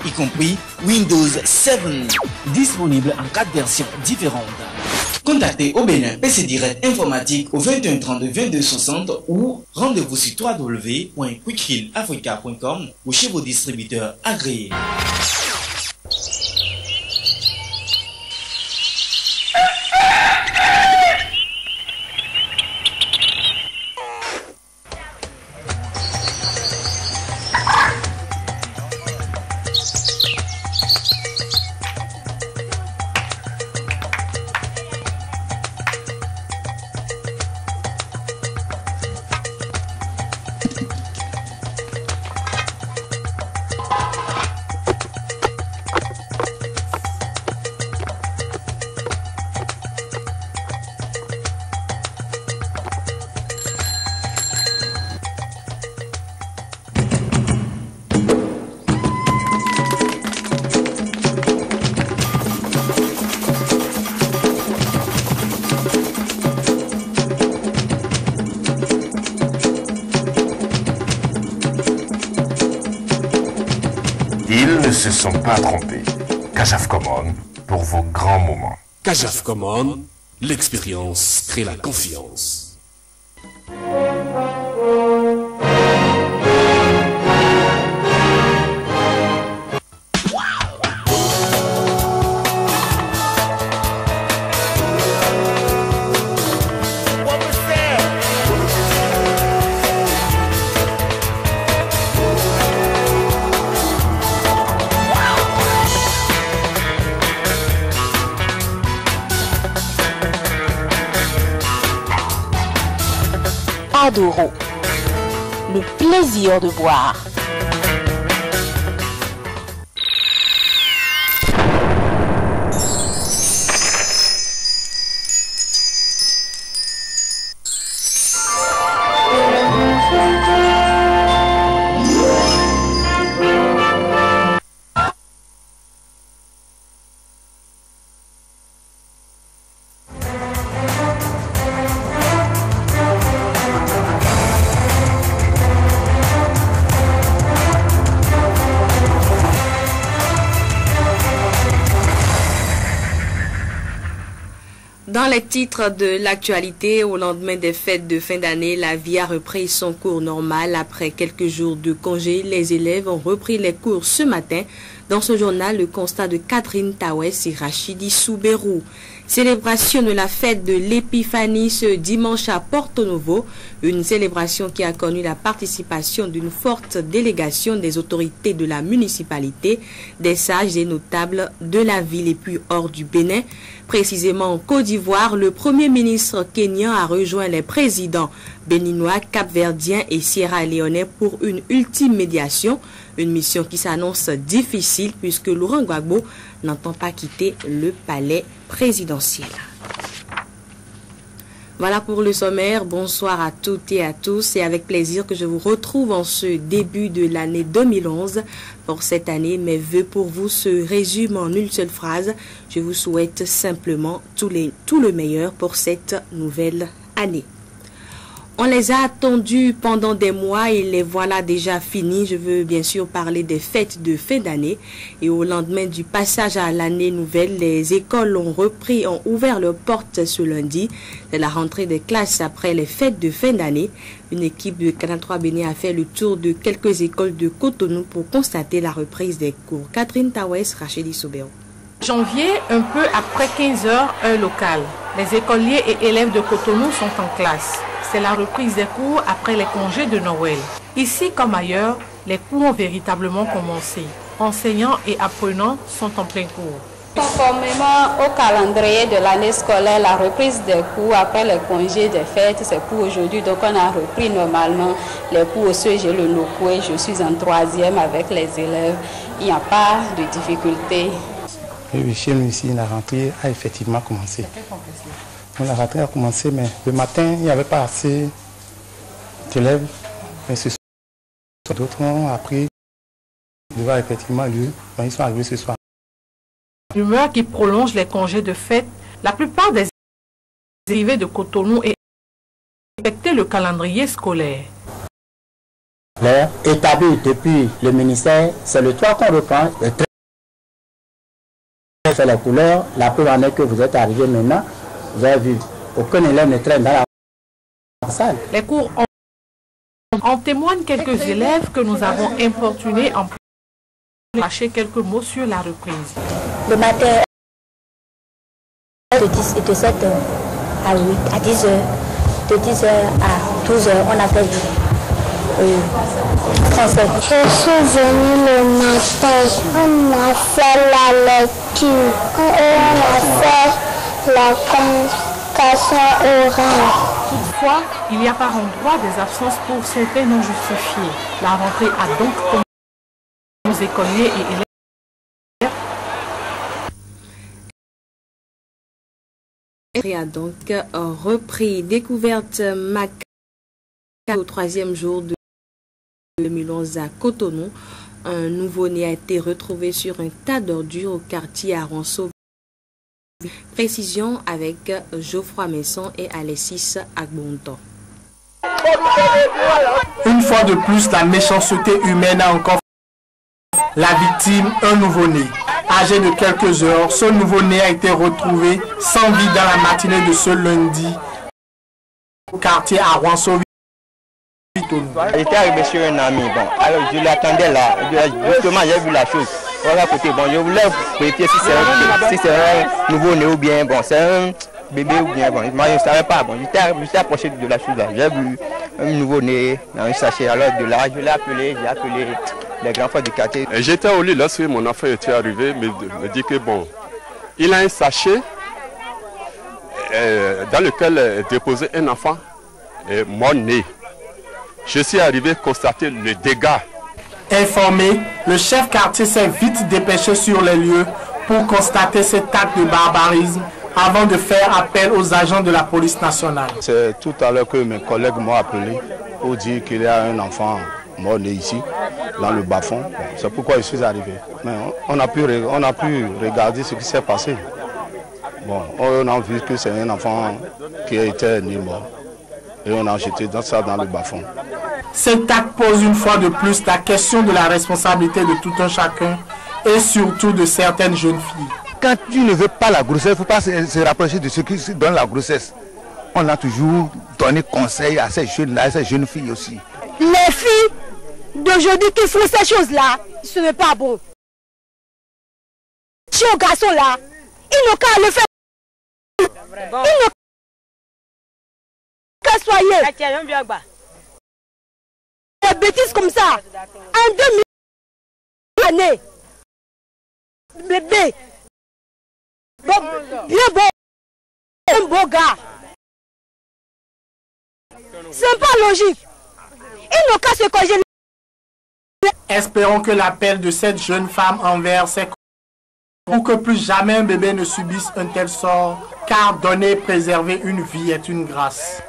y compris Windows 7, disponible en 4 versions différentes. Contactez au Bénin PC Direct Informatique au 21 32 22 60 ou rendez-vous sur www.quickhealafrica.com ou chez vos distributeurs agréés. Ils ne se sont pas trompés. Kajaf Common pour vos grands moments. Kajaf Common, l'expérience crée la confiance. Adoro, le plaisir de boire. Dans les titres de l'actualité, au lendemain des fêtes de fin d'année, la vie a repris son cours normal. Après quelques jours de congé, les élèves ont repris les cours ce matin. Dans ce journal, le constat de Catherine Tawès et Rachidi Souberou. Célébration de la fête de l'Épiphanie ce dimanche à Porto Novo, une célébration qui a connu la participation d'une forte délégation des autorités de la municipalité, des sages et notables de la ville et puis hors du Bénin. Précisément en Côte d'Ivoire, le Premier ministre kényan a rejoint les présidents béninois, capverdiens et sierra-léonais pour une ultime médiation, une mission qui s'annonce difficile puisque Laurent Gbagbo n'entend pas quitter le palais présidentiel. Voilà pour le sommaire. Bonsoir à toutes et à tous. C'est avec plaisir que je vous retrouve en ce début de l'année 2011. Pour cette année, mes vœux pour vous se résument en une seule phrase. Je vous souhaite simplement tout le meilleur pour cette nouvelle année. On les a attendus pendant des mois et les voilà déjà finis. Je veux bien sûr parler des fêtes de fin d'année. Et au lendemain du passage à l'année nouvelle, les écoles ont ouvert leurs portes ce lundi. C'est la rentrée des classes après les fêtes de fin d'année. Une équipe de Canal 3 Bénin a fait le tour de quelques écoles de Cotonou pour constater la reprise des cours. Catherine Tawès, Rachidi Souberou. Janvier, un peu après 15 h, heure locale. Les écoliers et élèves de Cotonou sont en classe. C'est la reprise des cours après les congés de Noël. Ici comme ailleurs, les cours ont véritablement commencé. Enseignants et apprenants sont en plein cours. Conformément au calendrier de l'année scolaire, la reprise des cours après les congés des fêtes, c'est pour aujourd'hui. Donc on a repris normalement les cours au CEG Le Nokoué. Je suis en 3e avec les élèves. Il n'y a pas de difficulté. Oui, chez nous ici, la rentrée a effectivement commencé. La rentrée a commencé, mais le matin, il n'y avait pas assez d'élèves. Mais ce soir, d'autres ont appris de voir effectivement lieu. Ils sont arrivés ce soir. L'humeur qui prolonge les congés de fête, la plupart des arrivés de Cotonou et respecter le calendrier scolaire. Établi depuis le ministère, c'est le toit qu'on reprend. C'est les couleurs. La preuve en est que vous êtes arrivé maintenant. Vous avez vu, aucun élève ne traîne dans la salle. Les cours en témoignent quelques élèves que nous avons importunés en lâcher quelques mots sur la reprise. Le matin, de 7h à 10h, de 10h à 12h, on a fait français. Je suis venue le matin, on a fait la lecture, on a fait la communication orale. Toutefois, il y a par endroits des absences pour certains non justifiées. La rentrée a donc commencé aux écoliers et élèves. A donc repris. Découverte Mac au 3e jour de 2011 à Cotonou. Un nouveau-né a été retrouvé sur un tas d'ordures au quartier Aronso. Précision avec Geoffroy Messon et Alexis Agbonto. Une fois de plus, la méchanceté humaine a encore la victime, un nouveau-né. Âgé de quelques heures, ce nouveau-né a été retrouvé sans vie dans la matinée de ce lundi au quartier Aronso. J'étais arrivé sur un ami, bon, alors je l'attendais là, justement j'ai vu la chose. Voilà côté, bon, je voulais vérifier si c'est un nouveau-né ou bien, bon, c'est un bébé ou bien, bon, moi je ne savais pas, bon, j'étais approché de la chose là, j'ai vu un nouveau-né dans un sachet, alors de là, j'ai appelé les grands frères du quartier. J'étais au lit lorsque mon enfant était arrivé, me dit que bon, il a un sachet dans lequel est déposé un enfant mort-né. Je suis arrivé constater le dégât. Informé, le chef quartier s'est vite dépêché sur les lieux pour constater cet acte de barbarisme avant de faire appel aux agents de la police nationale. C'est tout à l'heure que mes collègues m'ont appelé pour dire qu'il y a un enfant mort-né ici, dans le bas-fond. C'est pourquoi je suis arrivé. Mais on a pu regarder ce qui s'est passé. Bon, on a vu que c'est un enfant qui était né mort. Et on a jeté ça dans le bas-fond. Cet acte pose une fois de plus la question de la responsabilité de tout un chacun et surtout de certaines jeunes filles. Quand tu ne veux pas la grossesse, il ne faut pas se rapprocher de ceux qui donnent la grossesse. On a toujours donné conseil à ces jeunes-là, à ces jeunes filles aussi. Les filles d'aujourd'hui qui font ces choses-là, ce n'est pas bon. Ces garçons-là, ils n'ont qu'à le faire. Ils n'ont qu'à soigner. Des bêtises comme ça, en 2000 années, bébé, bien beau, un beau gars. C'est pas logique. Ils n'ont qu'à se corriger. Espérons que l'appel de cette jeune femme envers ses pour que plus jamais un bébé ne subisse un tel sort, car donner, préserver une vie est une grâce.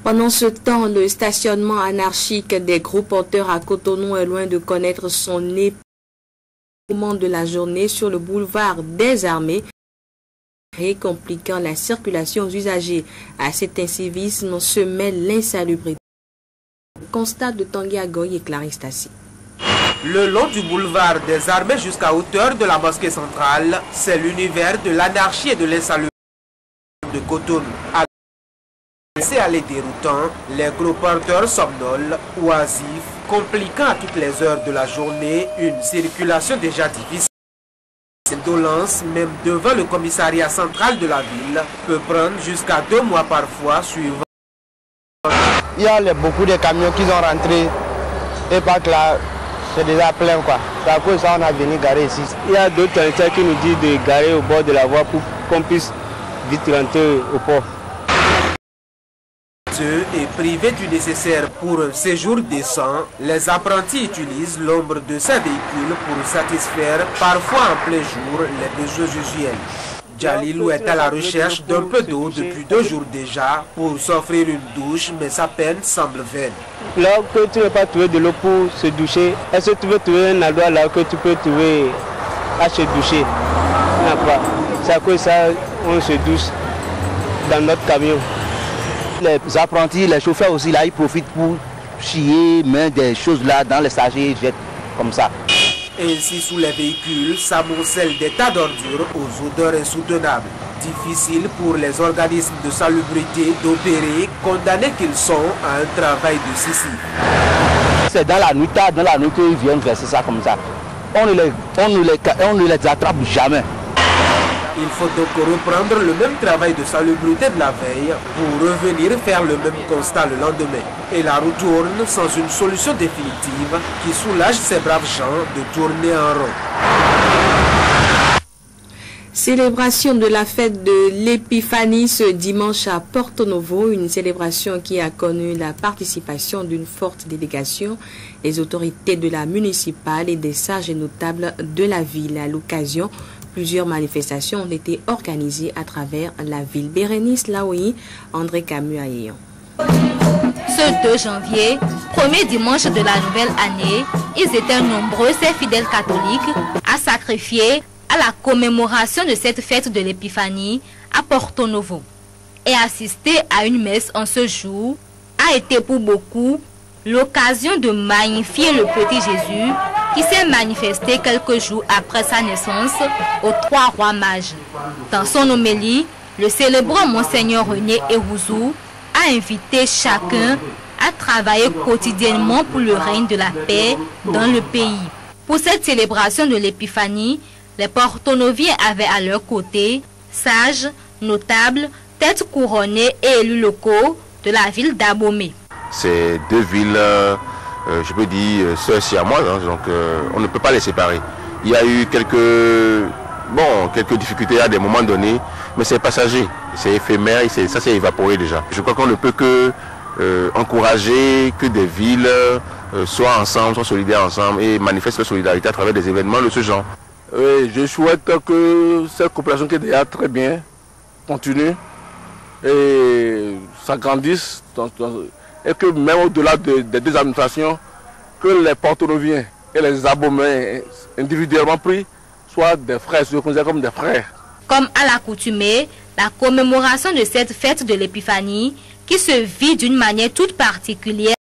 Pendant ce temps, le stationnement anarchique des gros porteurs à Cotonou est loin de connaître son épouvantement de la journée sur le boulevard des Armées, compliquant la circulation aux usagers. À cet incivisme se mêle l'insalubrité. Constat de Tanguy Agoy et Clarisse Tassi. Le long du boulevard des Armées jusqu'à hauteur de la mosquée centrale, c'est l'univers de l'anarchie et de l'insalubrité de Cotonou. C'est à les déroutant, les gros porteurs somnoles, oisifs, compliquant à toutes les heures de la journée une circulation déjà difficile. Cette dolence, même devant le commissariat central de la ville, peut prendre jusqu'à 2 mois parfois suivant. Il y a beaucoup de camions qui sont rentrés et pas que là, c'est déjà plein quoi. C'est à cause de ça qu'on a venu garer ici. Il y a d'autres territoires qui nous disent de garer au bord de la voie pour qu'on puisse vite rentrer au port. Et privés du nécessaire pour un séjour décent, les apprentis utilisent l'ombre de ces véhicules pour satisfaire, parfois en plein jour, les besoins usuels. Jalilou est à la recherche d'un peu d'eau depuis 2 jours déjà pour s'offrir une douche, mais sa peine semble vaine. Là que tu ne veux pas trouver de l'eau pour se doucher, est-ce que tu veux trouver un endroit là que tu peux trouver à se doucher? Non, pas. C'est à cause de ça on se douche dans notre camion. Les apprentis, les chauffeurs aussi, là, ils profitent pour chier, mettre des choses là dans les sachets, jettent comme ça. Ainsi, sous les véhicules, s'amoncellent des tas d'ordures aux odeurs insoutenables. Difficile pour les organismes de salubrité d'opérer, condamnés qu'ils sont à un travail de Sisyphe. C'est dans la nuit qu'ils viennent verser ça comme ça. On ne les attrape jamais. Il faut donc reprendre le même travail de salubrité de la veille pour revenir faire le même constat le lendemain. Et la roue tourne sans une solution définitive qui soulage ces braves gens de tourner en rond. Célébration de la fête de l'Épiphanie ce dimanche à Porto Novo, une célébration qui a connu la participation d'une forte délégation, les autorités de la municipale et des sages et notables de la ville. À l'occasion, plusieurs manifestations ont été organisées à travers la ville. Bérénice Laoui, André Camus Aéon. Ce 2 janvier, premier dimanche de la nouvelle année, ils étaient nombreux, ces fidèles catholiques, à sacrifier à la commémoration de cette fête de l'Épiphanie à Porto Novo. Et assister à une messe en ce jour a été pour beaucoup l'occasion de magnifier le petit Jésus qui s'est manifesté quelques jours après sa naissance aux 3 rois mages. Dans son homélie, le célébrant Monseigneur René Erouzou a invité chacun à travailler quotidiennement pour le règne de la paix dans le pays. Pour cette célébration de l'Épiphanie, les portonoviens avaient à leur côté sages, notables, têtes couronnées et élus locaux de la ville d'Abomey. C'est 2 villes, je peux dire, sœurs siamoises, hein, donc on ne peut pas les séparer. Il y a eu quelques difficultés à des moments donnés, mais c'est passager, c'est éphémère, ça s'est évaporé déjà. Je crois qu'on ne peut que encourager que des villes soient ensemble, soient solidaires ensemble et manifestent leur solidarité à travers des événements de ce genre. Oui, je souhaite que cette coopération qui est déjà très bien continue et s'agrandisse et que même au-delà des 2 administrations, que les portonoviens et les Abomeyens individuellement pris soient des frères, se considèrent comme des frères. Comme à l'accoutumée, la commémoration de cette fête de l'Épiphanie qui se vit d'une manière toute particulière